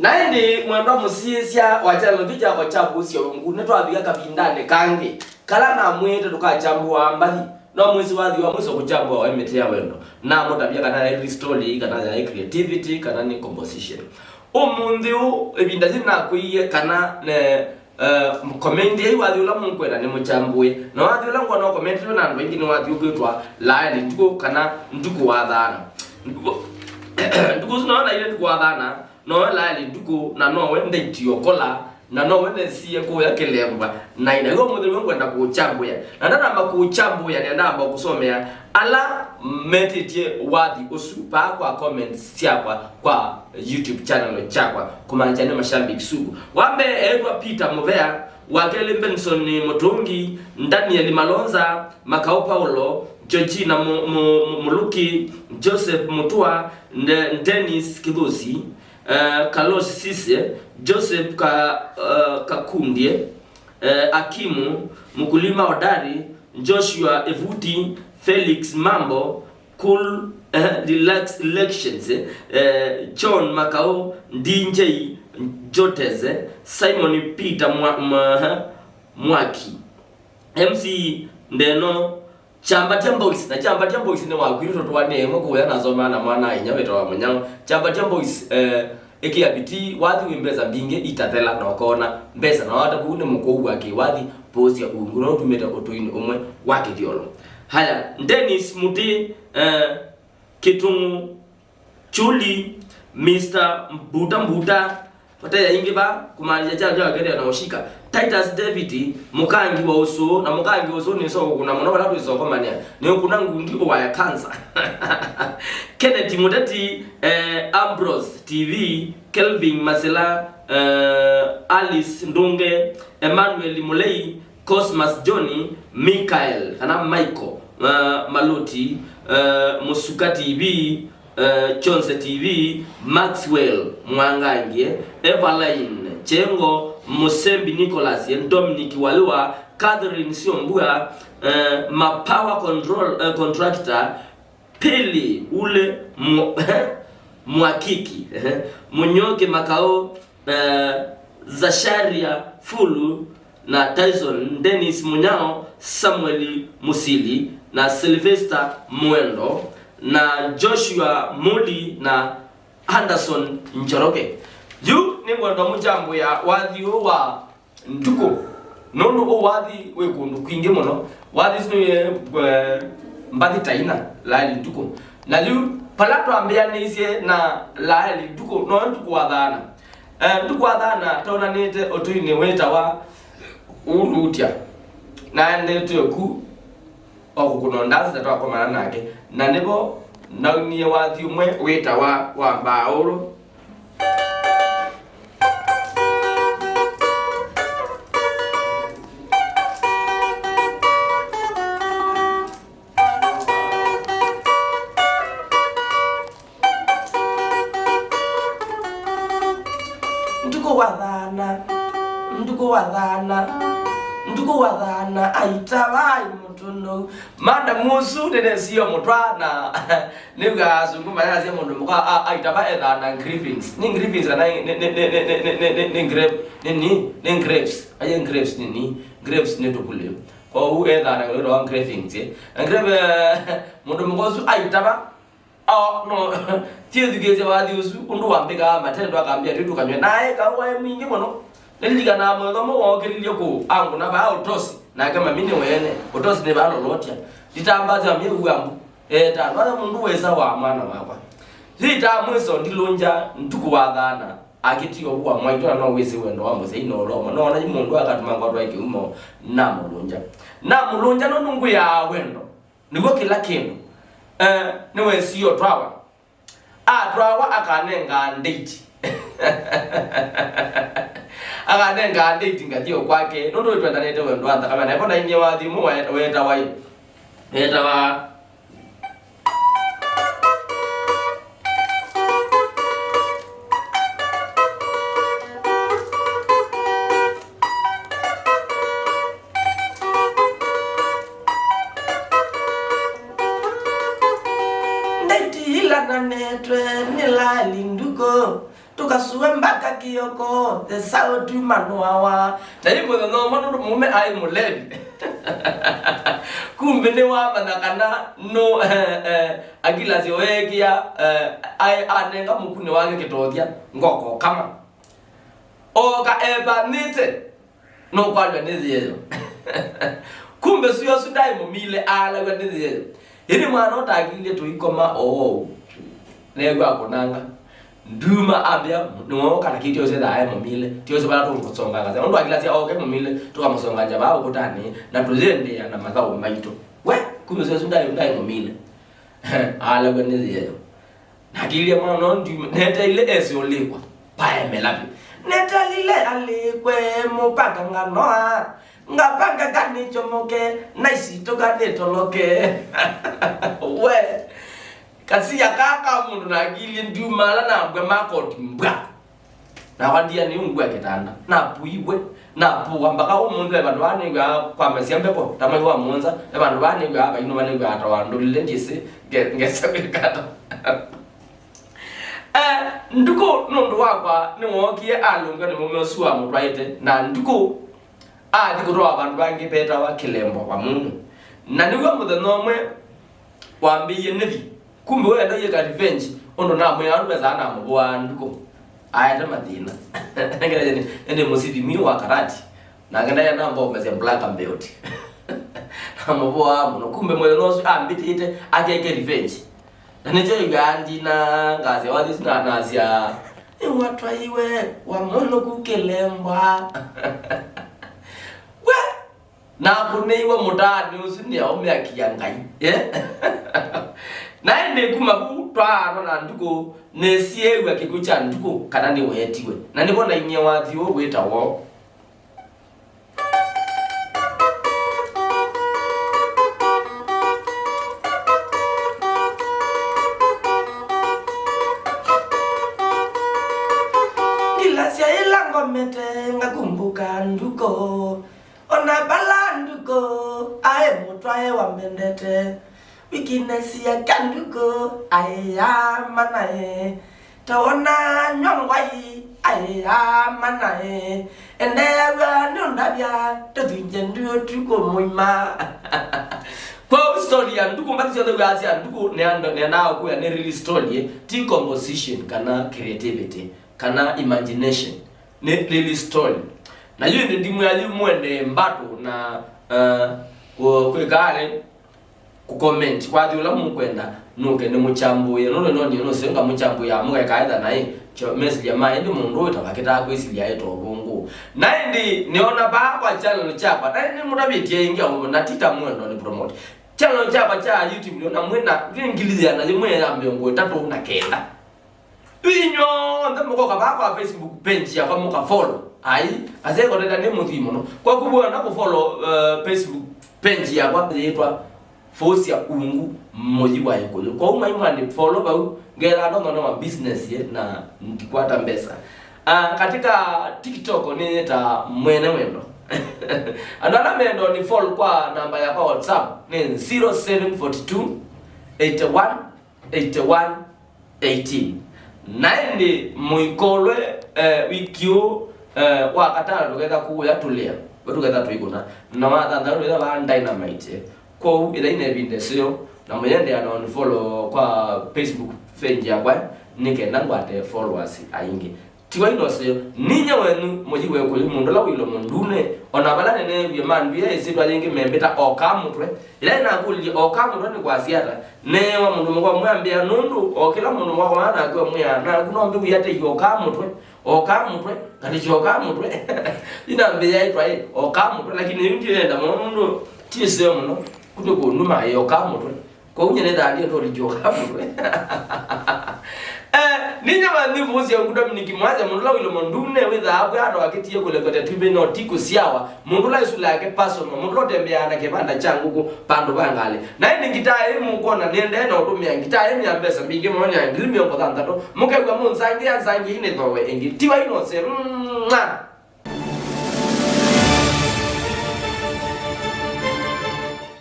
Naindi mwendo musisia wa channel vija kwa cha Vuusya Ungu netwabiga kabindane kangi kala na mwete tukachambua mbali no mwezi wathi wa mwiso kuchambua wa emete ya wendo na mutabia kana ya story kana ya creativity kana ni composition umundi u ebinda zina kuiye kana ne comment ye wathi ula munkwenda ni muchambue na wathi ula ngwa no comment na ndo ingini wathi ugitwa line nduko kana nduko wathana nduko zinaona ile nduko wathana no lali nduko na no wende tiokola na no wende siye ko yakelemba na ina go mudhuru ngwenda kuchambuya na ndana makuchambuya ni ndamba kusomea ala meditate wathi usupa kwa comments siapa kwa YouTube channel chakwa kumanja ni mashambiki sugu wambe edwa Peter Movea wakele Benson Mutungi Daniel Malonza Makao Paulo Georgina Muluki Joseph Mutua Dennis Kibusi Carlos Sise Joseph Kakundie Akimu Mkulima Hodari Joshua Evuti Felix Mambo Cool Relax Elections John Makao DJ Joteze Simon Peter Mwaki MC Ndeno Chamba Boys na Chamba Boys ni wakwiro totwane moko yana zoma na mwana inyaweto wa munyango Chamba Boys eki abiti wathi wimbeza binge itatela na wakona mbeza na wata bune mko wake wathi Vuusya Ungu no tumeta otoini omwe wake diolo haya Dennis Muti Kitungu Chuli Mr. Mbuta Fataya ingiba kumanja chaja gere na oshika Titus David mukangi wa uso na mukangi uso ni so kuna mwana wala tuzo kwa mania ni kuna ngundi wa ya cancer Kenneth Mudati Ambrose TV Kelvin Masela Alice Ndunge Emmanuel Mulei Cosmas Johnny Michael ana Michael Maloti Musuka TV Chonse TV Maxwell Mwangangie Evaline Chengo Musembi Nicholas Dominic Walua Catherine Siombua Mapower Control Contractor Pili ule Mwakiki Munyoke Makao Zasharia Fulu na Tyson Dennis Munyao Samuel Musili na Sylvester Mwendo na Joshua Muli na Anderson Njoroge yu ni ngwenda mujambo ya wathi wa nduko nono o wathi we kundu kwingi muno wathi sino mbadi taina la nduko na yu palato ambianisie na la nduko no nduko wathana nduko wathana tona nete otuini weta wa urutia na nete ku okukuno ndazi tatwa komana nake na nebo na niye wathi umwe weta wa baolo nduko wathana aitawai mutuno manda musu nene sio mutwana niga zunguma yazi mundu muka aitaba ethana grievings ni grievings na ni graves aye graves ni graves ne tokule kwa hu ethana ro grievings grave mundu mugosu aitaba no tiedugeze wadi usu undu wambeka matendo akambia titu kanywe naye kawa mingi mono niliga na mwe mo wakilio ko angu na ba utosi na kama mimi wene utosi ne ba lolotia ditambaza mimi uambu ta wala mundu wesa wa mwana wakwa zita mwiso ndilonja ntuku wathana akitio bwa mwaito na wese wendo wambo sei no romo no na mundu akatumanga ndo yake umo na mulunja no nungu ya wendo nigo kila kindu niwe sio twawa twawa akanenga nditi akanenga nditi ngatio kwake ndo twenda nete wendo anda kama na bona inye wathi mu weta wai eta wa nditi ila na netwe nilali nduko tukasuwe mpaka Kioko the sauti manuawa na hivyo no mano mume ai mulevi kumbe ni wa manakana no agila ziwegia ai anenga mukune wake kitothia ngoko kama oka eba nite no kwalwa niziyo kumbe suyo sudai mumile ala kwa niziyo hini mwana otagile tuikoma nego akonanga nduma ambia no kana kityo se dai mumile tyo se bala tongotsonga kaza ndo agila sia okay mumile tukamusonga jaba ukutani na tuzende na mazao maito we kumbe suyo sudai mumile ala kwa niziyo nakilia mwana nduma neta ile esi olikwa pae melapi neta lile alikwe mupaka nganoa ngapanga gani chomoke naisi toka netoloke we kasi ya kaka mundu na gili ndumala na mbwe makoti mbwa na wandia ni ungwe kitanda na puiwe na puwa mpaka umundu ebandu bane kwa mesiambeko tamai wa munza ebandu bane aba ino bane atawandu lendisi ngesabikata nduko nundu wakwa ni wokie alunga ni mume osuwa mutwaite na nduko dikutoa abantu bangi peta wa kilembo kwa mundu na niwe muthanomwe wambiye nevi kumbe we ndo yeka revenge ondo na mwe aru beza na mubwa nduko ayata mathina ngene ende musidi mi wa karati na ngenda ya namba omeze black and belt na mubwa muno kumbe mwe no ambitite akeke revenge na nejo yandi na ngaze wadi sina nazia watwa iwe wa mono kukelembwa na kuneiwa mutani usini ya ome akiyangai na ende kumabu twaro na nduko nesiewe akikucha nduko kana ni wetiwe na nibona inye wathiwo gwita wo ilasia ilango mete ngakumbuka nduko ona balanduko ae mutwae wa mendete wikinesi ya kanduko ae ya manae taona nyongwai ae ya manae endewa nundabia todinjendu tuko muima kwa story ya nduko mbati ya nduko ya nduko ne nao kwa ne real story ti composition kana creativity kana imagination ne real story na yeye ndimu ya mwende mbato na kwekale ku comment kwa diola munkwenda nuke ne muchambuye no senga muchambuye amuka kaida naye cho message ya mai ndi mundu utabakita kwisilia yeto obungu na ndi niona ba kwa channel chapa na ndi mutabitie ingia na tita mwendo ni promote channel chapa cha YouTube niona mwenda ngiliza na limwe ya mbiongo 3 na kenda inyo ndamoko kabako Facebook page ya kwa muka follow ai azeko ndenda ne muthimo no kwa kubwa na ku follow Facebook page ya kwa yeitwa Vuusya Ungu mojiwa yako kwa uma imani follow ba ngera ndo wa business ye na ndikwata mbesa katika TikTok ni eta mwene mwendo andana mendo ni follow kwa namba ya kwa WhatsApp ni 0742 81 81 18 naende muikolwe wikio wakatana tuketa kuya tulia tuketa tuikuna na matanda ndo ba dynamite kwa ida inebinde sio na muyende ana follow kwa Facebook page yakwa nikenda ngwate followers aingi tiwa ino sio ninya wenu mojiwe ko mundu la wilo mundune ona balane ne bye man bye esidwa jingi membeta okamutwe ila na kuli okamutwe ni kwa siata ne wa mundu mwa mwambia nundu okila mundu mwa maana kwa mwa na kuno mbi yate okamutwe kali okamutwe ina mbi yaitwa okamutwe lakini yindi mundu tise muno kuko numa okamutwe kwa unyene dali ndo lijoka mutwe ninya bandi Vuusya Ungu Dominic mwaza mundu la wilo mondune witha abwe ado akitiye kulekote tibe no tiku siawa mundu la isula yake personal mundu lo tembea na kebanda changu ko pando bangale na ndi ngitaye mu kona nende na utumia ngitaye ni ambesa mbinge monya ngilimi yoko tantato muke kwa munzangi yanzangi ine towe engi tiwa ino se